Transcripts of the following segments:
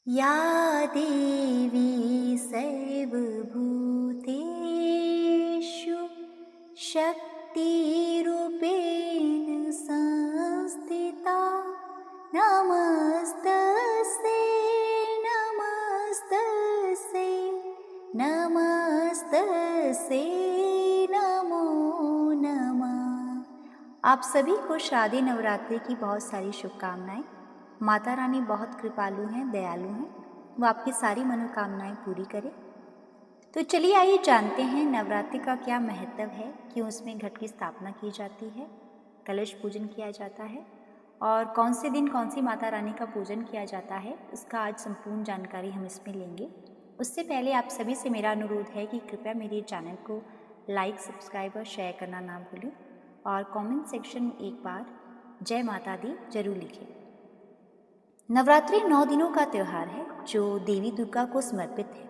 या देवी सर्वभूतेषु शक्तिरूपेण संस्थिता नमस्तस्यै नमस्तस्यै नमस्तस्यै नमो नमः। आप सभी को शारदीय नवरात्रि की बहुत सारी शुभकामनाएं। माता रानी बहुत कृपालु हैं, दयालु हैं, वो आपकी सारी मनोकामनाएं पूरी करे। तो चलिए आइए जानते हैं नवरात्रि का क्या महत्व है, क्यों उसमें घट की स्थापना की जाती है, कलश पूजन किया जाता है और कौन से दिन कौन सी माता रानी का पूजन किया जाता है, उसका आज संपूर्ण जानकारी हम इसमें लेंगे। उससे पहले आप सभी से मेरा अनुरोध है कि कृपया मेरे चैनल को लाइक, सब्सक्राइब और शेयर करना ना भूलें और कमेंट सेक्शन में एक बार जय माता दी जरूर लिखें। नवरात्रि 9 दिनों का त्यौहार है जो देवी दुर्गा को समर्पित है।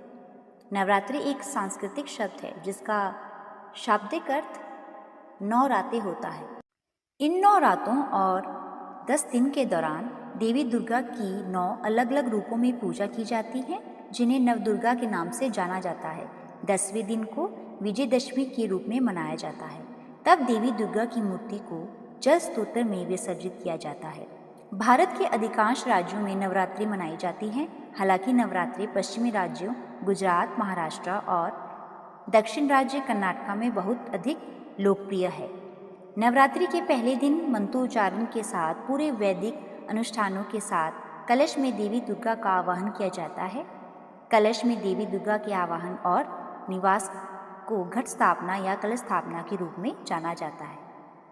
नवरात्रि एक सांस्कृतिक शब्द है जिसका शाब्दिक अर्थ 9 रातें होता है। इन 9 रातों और 10 दिन के दौरान देवी दुर्गा की 9 अलग अलग रूपों में पूजा की जाती है, जिन्हें नवदुर्गा के नाम से जाना जाता है। 10वें दिन को विजयदशमी के रूप में मनाया जाता है। तब देवी दुर्गा की मूर्ति को जल स्तोत्र में विसर्जित किया जाता है। भारत के अधिकांश राज्यों में नवरात्रि मनाई जाती है। हालांकि नवरात्रि पश्चिमी राज्यों गुजरात, महाराष्ट्र और दक्षिण राज्य कर्नाटक में बहुत अधिक लोकप्रिय है। नवरात्रि के पहले दिन मंत्रोच्चारण के साथ पूरे वैदिक अनुष्ठानों के साथ कलश में देवी दुर्गा का आवाहन किया जाता है। कलश में देवी दुर्गा के आवाहन और निवास को घट स्थापना या कलश स्थापना के रूप में जाना जाता है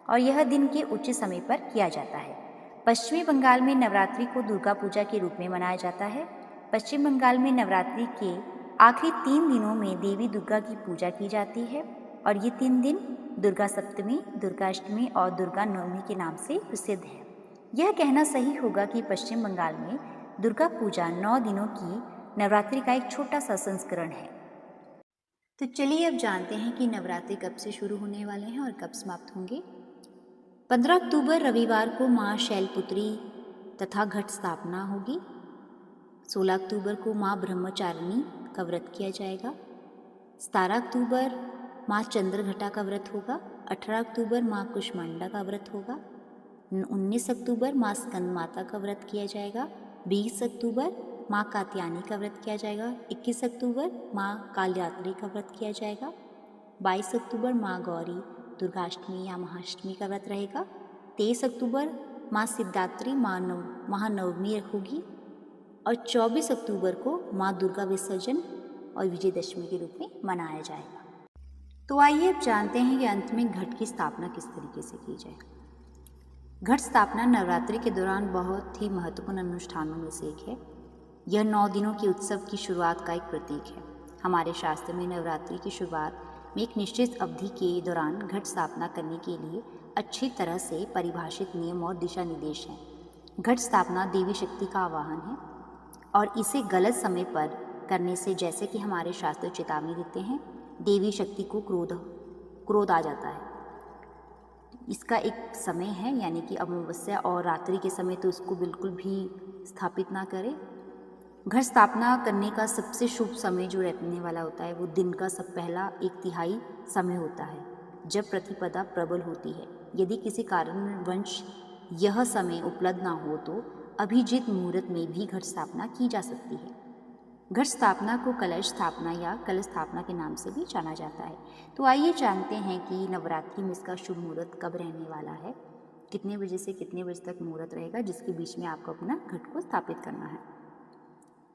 और यह दिन के उचित समय पर किया जाता है। पश्चिमी बंगाल में नवरात्रि को दुर्गा पूजा के रूप में मनाया जाता है। पश्चिम बंगाल में नवरात्रि के आखिरी 3 दिनों में देवी दुर्गा की पूजा की जाती है और ये 3 दिन दुर्गा सप्तमी, दुर्गा अष्टमी और दुर्गा नवमी के नाम से प्रसिद्ध है। यह कहना सही होगा कि पश्चिम बंगाल में दुर्गा पूजा 9 दिनों की नवरात्रि का एक छोटा सा संस्करण है। तो चलिए अब जानते हैं कि नवरात्रि कब से शुरू होने वाले हैं और कब समाप्त होंगे। 15 अक्टूबर रविवार को माँ शैलपुत्री तथा घट स्थापना होगी। 16 अक्टूबर को माँ ब्रह्मचारिणी का व्रत किया जाएगा। 17 अक्टूबर माँ चंद्रघटा का व्रत होगा। 18 अक्टूबर माँ कुष्मांडा का व्रत होगा। 19 अक्टूबर माँ स्कंद माता का व्रत किया जाएगा। 20 अक्टूबर माँ कात्यायनी का व्रत किया जाएगा। 21 अक्टूबर माँ कालरात्रि का व्रत किया जाएगा। 22 अक्टूबर माँ गौरी दुर्गाष्टमी या महाअष्टमी का व्रत रहेगा। 23 अक्टूबर माँ सिद्धात्री महानवमी होगी और 24 अक्टूबर को माँ दुर्गा विसर्जन और विजयदशमी के रूप में मनाया जाएगा। तो आइए अब जानते हैं कि अंत में घट की स्थापना किस तरीके से की जाए। घट स्थापना नवरात्रि के दौरान बहुत ही महत्वपूर्ण अनुष्ठानों में से एक है। यह 9 दिनों के उत्सव की शुरुआत का एक प्रतीक है। हमारे शास्त्र में नवरात्रि की शुरुआत में एक निश्चित अवधि के दौरान घट स्थापना करने के लिए अच्छी तरह से परिभाषित नियम और दिशा निर्देश हैं। घट स्थापना देवी शक्ति का आवाहन है और इसे गलत समय पर करने से, जैसे कि हमारे शास्त्र चेतावनी देते हैं, देवी शक्ति को क्रोध आ जाता है। इसका एक समय है, यानी कि अमावस्या और रात्रि के समय तो इसको बिल्कुल भी स्थापित ना करें। घट स्थापना करने का सबसे शुभ समय जो रहने वाला होता है वो दिन का पहला 1/3 समय होता है, जब प्रतिपदा प्रबल होती है। यदि किसी कारणवश यह समय उपलब्ध ना हो तो अभिजीत मुहूर्त में भी घट स्थापना की जा सकती है। घट स्थापना को कलश स्थापना या कलश स्थापना के नाम से भी जाना जाता है। तो आइए जानते हैं कि नवरात्रि में इसका शुभ मुहूर्त कब रहने वाला है, कितने बजे से कितने बजे तक मुहूर्त रहेगा, जिसके बीच में आपको अपना घट को स्थापित करना है।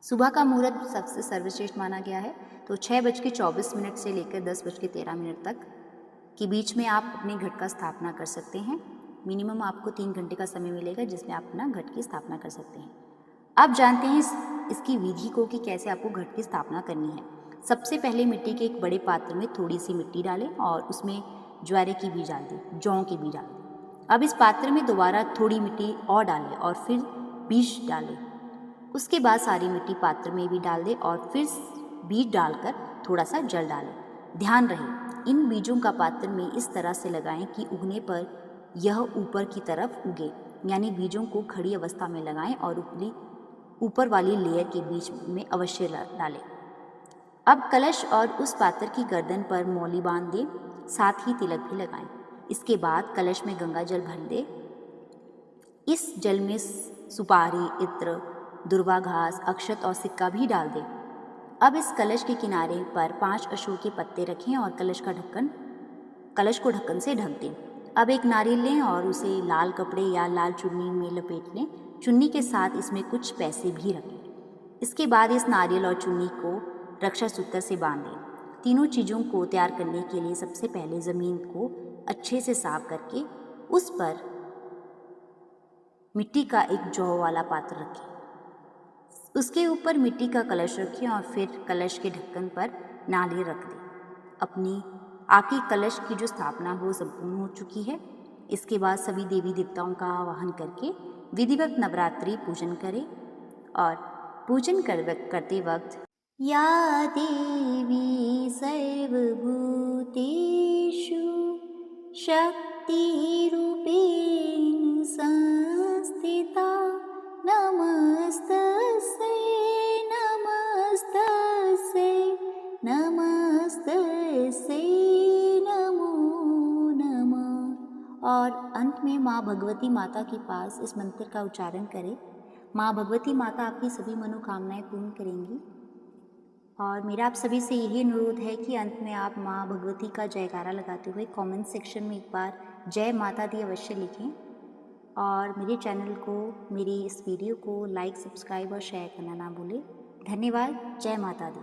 सुबह का मुहूर्त सबसे सर्वश्रेष्ठ माना गया है, तो 6:24 से लेकर 10:13 तक के बीच में आप अपने घट का स्थापना कर सकते हैं। मिनिमम आपको 3 घंटे का समय मिलेगा जिसमें आप अपना घट की स्थापना कर सकते हैं। अब जानते हैं इसकी विधि को कि कैसे आपको घट की स्थापना करनी है। सबसे पहले मिट्टी के एक बड़े पात्र में थोड़ी सी मिट्टी डालें और उसमें ज्वारे की बीज डाल दें, जौ के बीज डाल दें। अब इस पात्र में दोबारा थोड़ी मिट्टी और डालें और फिर बीज डालें। उसके बाद सारी मिट्टी पात्र में भी डाल दें और फिर बीज डालकर थोड़ा सा जल डालें। ध्यान रहे इन बीजों का पात्र में इस तरह से लगाएं कि उगने पर यह ऊपर की तरफ उगे, यानी बीजों को खड़ी अवस्था में लगाएं और ऊपर वाली लेयर के बीच में अवश्य डालें। अब कलश और उस पात्र की गर्दन पर मौली बांध दें, साथ ही तिलक भी लगाएं। इसके बाद कलश में गंगा जल भर दें। इस जल में सुपारी, इत्र, दुर्वा घास, अक्षत और सिक्का भी डाल दें। अब इस कलश के किनारे पर 5 अशोक के पत्ते रखें और कलश को ढक्कन से ढक दें। अब एक नारियल लें और उसे लाल कपड़े या लाल चुन्नी में लपेट लें। चुन्नी के साथ इसमें कुछ पैसे भी रखें। इसके बाद इस नारियल और चुन्नी को रक्षा सूत्र से बांध दें। तीनों चीज़ों को तैयार करने के लिए सबसे पहले ज़मीन को अच्छे से साफ करके उस पर मिट्टी का एक जौ वाला पात्र रखें। उसके ऊपर मिट्टी का कलश रखें और फिर कलश के ढक्कन पर नारियल रख दें। आपकी कलश की जो स्थापना वो संपूर्ण हो चुकी है। इसके बाद सभी देवी देवताओं का आवाहन करके विधिवत नवरात्रि पूजन करें और पूजन करते वक्त या देवी सर्वभूतेषु शक्तिरूपेण संस्थिता नमस्तस्यै नमो नमः। और अंत में माँ भगवती माता के पास इस मंत्र का उच्चारण करें। माँ भगवती माता आपकी सभी मनोकामनाएं पूर्ण करेंगी। और मेरा आप सभी से यही अनुरोध है कि अंत में आप माँ भगवती का जयकारा लगाते हुए कमेंट सेक्शन में एक बार जय माता दी अवश्य लिखें। और मेरे चैनल को, मेरी इस वीडियो को लाइक, सब्सक्राइब और शेयर करना ना भूलें। धन्यवाद। जय माता दी।